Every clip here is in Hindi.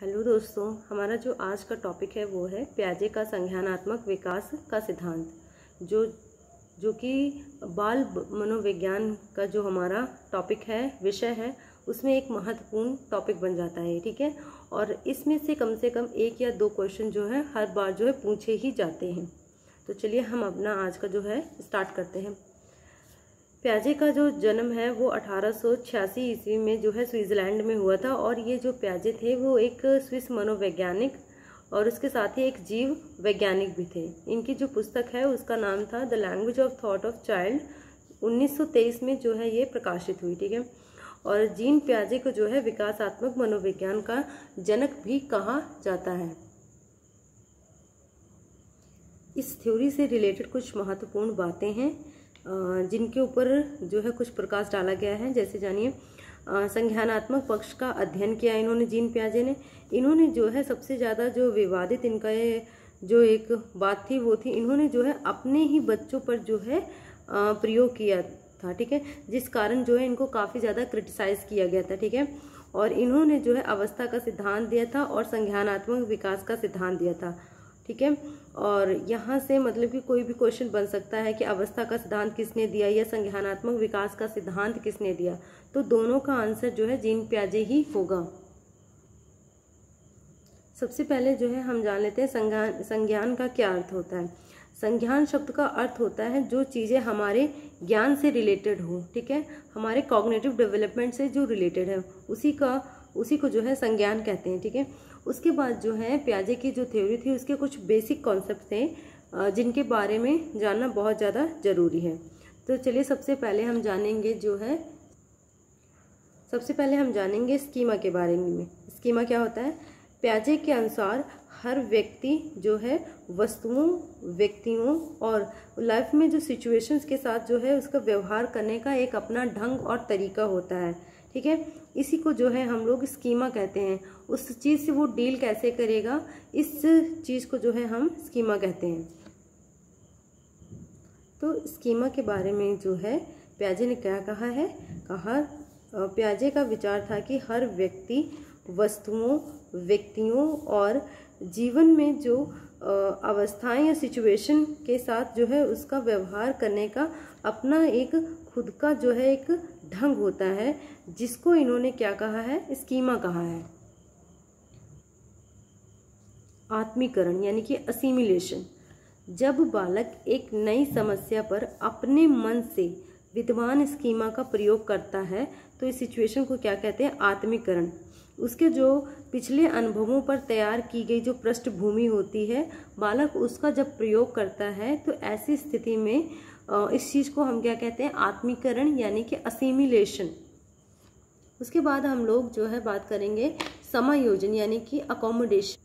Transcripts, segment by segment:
हेलो दोस्तों, हमारा जो आज का टॉपिक है वो है पियाजे का संज्ञानात्मक विकास का सिद्धांत, जो कि बाल मनोविज्ञान का जो हमारा टॉपिक है, विषय है, उसमें एक महत्वपूर्ण टॉपिक बन जाता है। ठीक है, और इसमें से कम एक या दो क्वेश्चन जो है हर बार जो है पूछे ही जाते हैं। तो चलिए हम अपना आज का जो है स्टार्ट करते हैं। पियाजे का जो जन्म है वो 1886 ईस्वी में जो है स्विट्जरलैंड में हुआ था, और ये जो पियाजे थे वो एक स्विस मनोवैज्ञानिक और उसके साथ ही एक जीव वैज्ञानिक भी थे। इनकी जो पुस्तक है उसका नाम था the language of thought of child. 1923 में जो है ये प्रकाशित हुई। ठीक है, और जीन पियाजे को जो है विकासात्मक मनोविज्ञान का जनक भी कहा जाता है। इस थ्योरी से रिलेटेड कुछ महत्वपूर्ण बातें हैं जिनके ऊपर जो है कुछ प्रकाश डाला गया है। जैसे जानिए, संज्ञानात्मक पक्ष का अध्ययन किया इन्होंने, जीन पियाजे ने। इन्होंने जो है सबसे ज़्यादा जो विवादित इनका ये जो एक बात थी वो थी, इन्होंने जो है अपने ही बच्चों पर जो है प्रयोग किया था। ठीक है, जिस कारण जो है इनको काफ़ी ज़्यादा क्रिटिसाइज किया गया था। ठीक है, और इन्होंने जो है अवस्था का सिद्धांत दिया था और संज्ञानात्मक विकास का सिद्धांत दिया था। ठीक है, और यहाँ से मतलब कि कोई भी क्वेश्चन बन सकता है कि अवस्था का सिद्धांत किसने दिया या संज्ञानात्मक विकास का सिद्धांत किसने दिया, तो दोनों का आंसर जो है जीन पियाजे ही होगा। सबसे पहले जो है हम जान लेते हैं संज्ञान का क्या अर्थ होता है। संज्ञान शब्द का अर्थ होता है जो चीज़ें हमारे ज्ञान से रिलेटेड हो। ठीक है, हमारे कॉग्निटिव डेवलपमेंट से जो रिलेटेड है उसी को जो है संज्ञान कहते हैं। ठीक है, उसके बाद जो है पियाजे की जो थ्योरी थी उसके कुछ बेसिक कॉन्सेप्ट थे जिनके बारे में जानना बहुत ज़्यादा ज़रूरी है। तो चलिए सबसे पहले हम जानेंगे स्कीमा के बारे में। स्कीमा क्या होता है? पियाजे के अनुसार हर व्यक्ति जो है वस्तुओं, व्यक्तियों और लाइफ में जो सिचुएशंस के साथ जो है उसका व्यवहार करने का एक अपना ढंग और तरीका होता है। ठीक है, इसी को जो है हम लोग स्कीमा कहते हैं। उस चीज़ से वो डील कैसे करेगा, इस चीज़ को जो है हम स्कीमा कहते हैं। तो स्कीमा के बारे में जो है पियाजे ने क्या कहा है? पियाजे का विचार था कि हर व्यक्ति वस्तुओं, व्यक्तियों और जीवन में जो अवस्थाएं या सिचुएशन के साथ जो है उसका व्यवहार करने का अपना एक खुद का जो है एक ढंग होता है, जिसको इन्होंने क्या कहा है? स्कीमा कहा है। आत्मीकरण यानी कि असिमिलेशन। जब बालक एक नई समस्या पर अपने मन से विद्यमान स्कीमा का प्रयोग करता है तो इस सिचुएशन को क्या कहते हैं? आत्मीकरण। उसके जो पिछले अनुभवों पर तैयार की गई जो पृष्ठभूमि होती है, बालक उसका जब प्रयोग करता है तो ऐसी स्थिति में इस चीज़ को हम क्या कहते हैं? आत्मीकरण यानी कि असिमिलेशन। उसके बाद हम लोग जो है बात करेंगे समायोजन यानी कि अकोमोडेशन।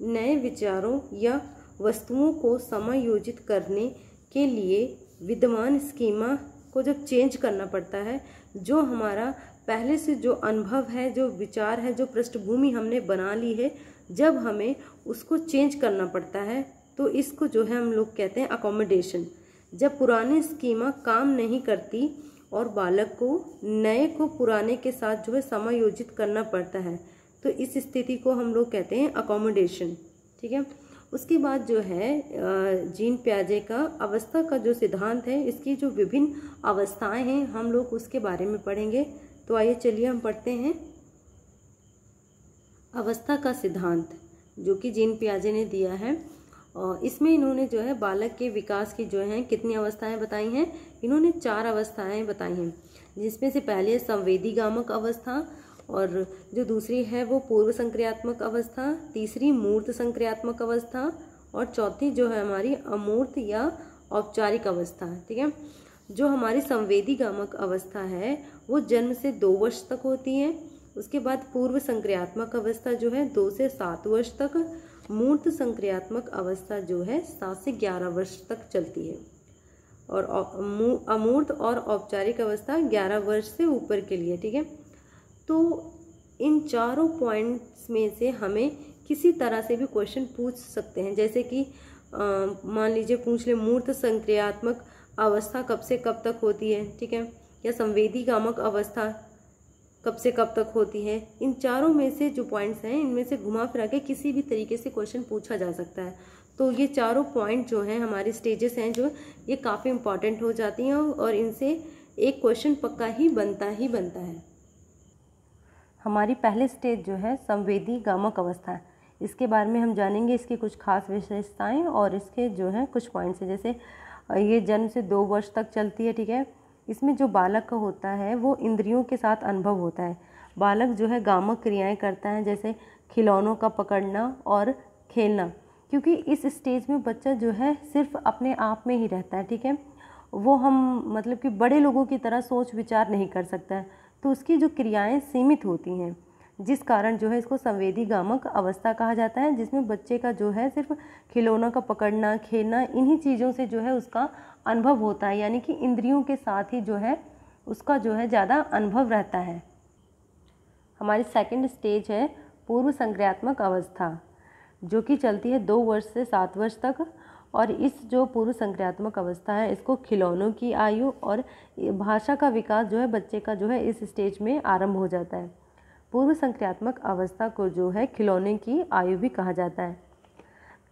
नए विचारों या वस्तुओं को समायोजित करने के लिए विद्यमान स्कीमा को जब चेंज करना पड़ता है, जो हमारा पहले से जो अनुभव है, जो विचार है, जो पृष्ठभूमि हमने बना ली है, जब हमें उसको चेंज करना पड़ता है तो इसको जो है हम लोग कहते हैं अकोमोडेशन। जब पुरानी स्कीमा काम नहीं करती और बालक को नए को पुराने के साथ जो है समायोजित करना पड़ता है, तो इस स्थिति को हम लोग कहते हैं अकोमोडेशन। ठीक है, उसके बाद जो है जीन पियाजे का अवस्था का जो सिद्धांत है, इसकी जो विभिन्न अवस्थाएं हैं हम लोग उसके बारे में पढ़ेंगे। तो आइए चलिए हम पढ़ते हैं अवस्था का सिद्धांत जो कि जीन पियाजे ने दिया है। और इसमें इन्होंने जो है बालक के विकास की जो है कितनी अवस्थाएं बताई हैं? इन्होंने 4 अवस्थाएं बताई हैं, जिसमें से पहली है संवेदीगामक अवस्था, और जो दूसरी है वो पूर्व संक्रियात्मक अवस्था, तीसरी मूर्त संक्रियात्मक अवस्था, और चौथी जो है हमारी अमूर्त या औपचारिक अवस्था। ठीक है, जो हमारी संवेदीगामक अवस्था है वो जन्म से 2 वर्ष तक होती है। उसके बाद पूर्व संक्रियात्मक अवस्था जो है 2 से 7 वर्ष तक, मूर्त संक्रियात्मक अवस्था जो है 7 से 11 वर्ष तक चलती है, और अमूर्त और औपचारिक अवस्था 11 वर्ष से ऊपर के लिए। ठीक है, तो इन चारों पॉइंट्स में से हमें किसी तरह से भी क्वेश्चन पूछ सकते हैं। जैसे कि मान लीजिए पूछ ले मूर्त संक्रियात्मक अवस्था कब से कब तक होती है, ठीक है, या संवेदीगामक अवस्था कब से कब तक होती है। इन चारों में से जो पॉइंट्स हैं इनमें से घुमा फिरा के किसी भी तरीके से क्वेश्चन पूछा जा सकता है। तो ये चारों पॉइंट जो हैं हमारे स्टेजेस हैं जो ये काफ़ी इंपॉर्टेंट हो जाती हैं और इनसे एक क्वेश्चन पक्का ही बनता है। हमारी पहले स्टेज जो है संवेदी गामक अवस्था, इसके बारे में हम जानेंगे, इसकी कुछ खास विशेषताएं और इसके जो है कुछ पॉइंट्स हैं। जैसे ये जन्म से 2 वर्ष तक चलती है, ठीक है। इसमें जो बालक का होता है वो इंद्रियों के साथ अनुभव होता है। बालक जो है गामक क्रियाएं करता है, जैसे खिलौनों का पकड़ना और खेलना, क्योंकि इस स्टेज में बच्चा जो है सिर्फ अपने आप में ही रहता है, ठीक है। वो हम मतलब कि बड़े लोगों की तरह सोच विचार नहीं कर सकता है, तो उसकी जो क्रियाएं सीमित होती हैं, जिस कारण जो है इसको संवेदी गामक अवस्था कहा जाता है, जिसमें बच्चे का जो है सिर्फ खिलौनों का पकड़ना, खेलना, इन्हीं चीज़ों से जो है उसका अनुभव होता है, यानी कि इंद्रियों के साथ ही जो है उसका जो है ज़्यादा अनुभव रहता है। हमारी सेकंड स्टेज है पूर्व संक्रियात्मक अवस्था, जो कि चलती है 2 वर्ष से 7 वर्ष तक। और इस जो पूर्व संक्रियात्मक अवस्था है इसको खिलौनों की आयु और भाषा का विकास जो है बच्चे का जो है इस स्टेज में आरंभ हो जाता है। पूर्व संक्रियात्मक अवस्था को जो है खिलौने की आयु भी कहा जाता है।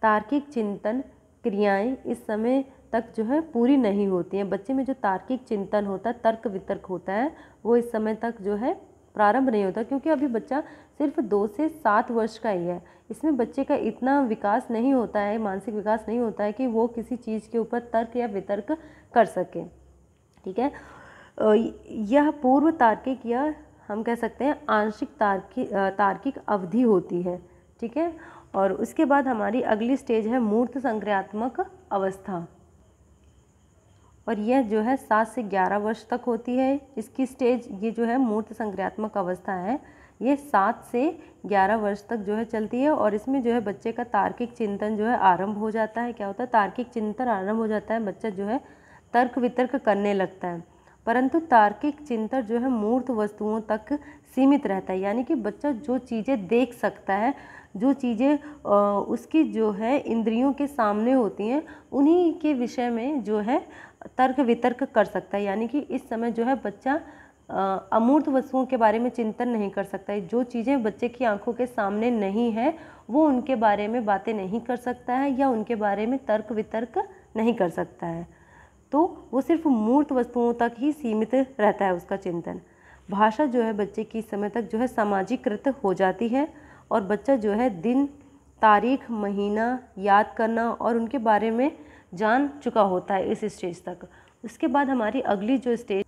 तार्किक चिंतन क्रियाएं इस समय तक जो है पूरी नहीं होती हैं। बच्चे में जो तार्किक चिंतन होता है, तर्क वितर्क होता है, वो इस समय तक जो है प्रारंभ नहीं होता, क्योंकि अभी बच्चा सिर्फ 2 से 7 वर्ष का ही है। इसमें बच्चे का इतना विकास नहीं होता है, मानसिक विकास नहीं होता है कि वो किसी चीज़ के ऊपर तर्क या वितर्क कर सके, ठीक है। यह पूर्व तार्किक या हम कह सकते हैं आंशिक तार्किक अवधि होती है, ठीक है। और उसके बाद हमारी अगली स्टेज है मूर्त संक्रियात्मक अवस्था, और यह जो है 7 से 11 वर्ष तक होती है। इसकी स्टेज ये जो है मूर्त संक्रियात्मक अवस्था है, ये 7 से 11 वर्ष तक जो है चलती है। और इसमें जो है बच्चे का तार्किक चिंतन जो है आरंभ हो जाता है। क्या होता है? तार्किक चिंतन आरंभ हो जाता है, बच्चा जो है तर्क वितर्क करने लगता है। परंतु तार्किक चिंतन जो है मूर्त वस्तुओं तक सीमित रहता है, यानी कि बच्चा जो चीज़ें देख सकता है, जो चीज़ें उसकी जो है इंद्रियों के सामने होती हैं, उन्हीं के विषय में जो है तर्क वितर्क कर सकता है। यानी कि इस समय जो है बच्चा अमूर्त वस्तुओं के बारे में चिंतन नहीं कर सकता है। जो चीज़ें बच्चे की आंखों के सामने नहीं है वो उनके बारे में बातें नहीं कर सकता है या उनके बारे में तर्क वितर्क नहीं कर सकता है। तो वो सिर्फ मूर्त वस्तुओं तक ही सीमित रहता है उसका चिंतन। भाषा जो है बच्चे की इस समय तक जो है सामाजिकृत हो जाती है और बच्चा जो है दिन, तारीख, महीना याद करना और उनके बारे में जान चुका होता है इस स्टेज तक। उसके बाद हमारी अगली जो स्टेज,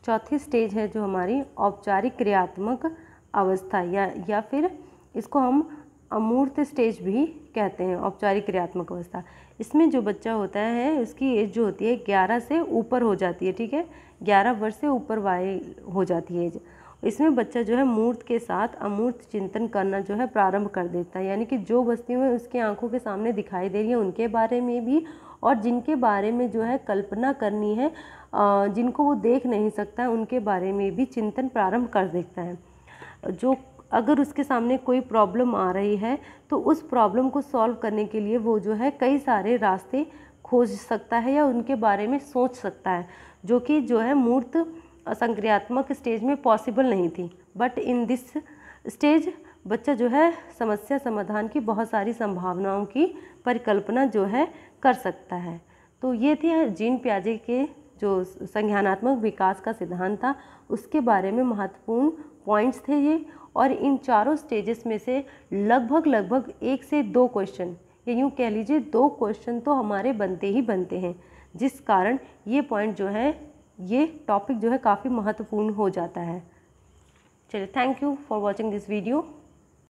चौथी स्टेज है जो हमारी औपचारिक क्रियात्मक अवस्था या फिर इसको हम अमूर्त स्टेज भी कहते हैं, औपचारिक क्रियात्मक अवस्था। इसमें जो बच्चा होता है उसकी एज जो होती है 11 से ऊपर हो जाती है, ठीक है। 11 वर्ष से ऊपर हो जाती है एज। इसमें बच्चा जो है मूर्त के साथ अमूर्त चिंतन करना जो है प्रारंभ कर देता है, यानी कि जो वस्तुएं उसकी आंखों के सामने दिखाई दे रही हैं उनके बारे में भी और जिनके बारे में जो है कल्पना करनी है, जिनको वो देख नहीं सकता है, उनके बारे में भी चिंतन प्रारंभ कर देता है। जो अगर उसके सामने कोई प्रॉब्लम आ रही है तो उस प्रॉब्लम को सॉल्व करने के लिए वो जो है कई सारे रास्ते खोज सकता है या उनके बारे में सोच सकता है, जो कि जो है मूर्त संक्रियात्मक स्टेज में पॉसिबल नहीं थी। बट इन दिस स्टेज बच्चा जो है समस्या समाधान की बहुत सारी संभावनाओं की परिकल्पना जो है कर सकता है। तो ये थी जीन पियाजे के जो संज्ञानात्मक विकास का सिद्धांत था उसके बारे में महत्वपूर्ण पॉइंट्स थे ये। और इन चारों स्टेजेस में से लगभग 1 से 2 क्वेश्चन, या यूँ कह लीजिए 2 क्वेश्चन तो हमारे बनते ही बनते हैं, जिस कारण ये पॉइंट जो है, ये टॉपिक जो है काफ़ी महत्वपूर्ण हो जाता है। चलिए, thank you for watching this video.